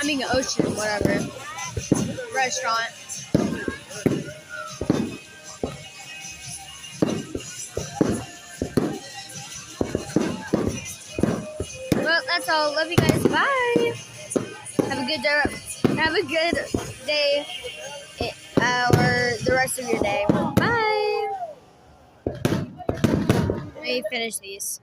I mean, ocean, whatever. Restaurant. Well, that's all. Love you guys. Bye. Have a good day. Have a good day. Or the rest of your day. Bye. Let me finish these.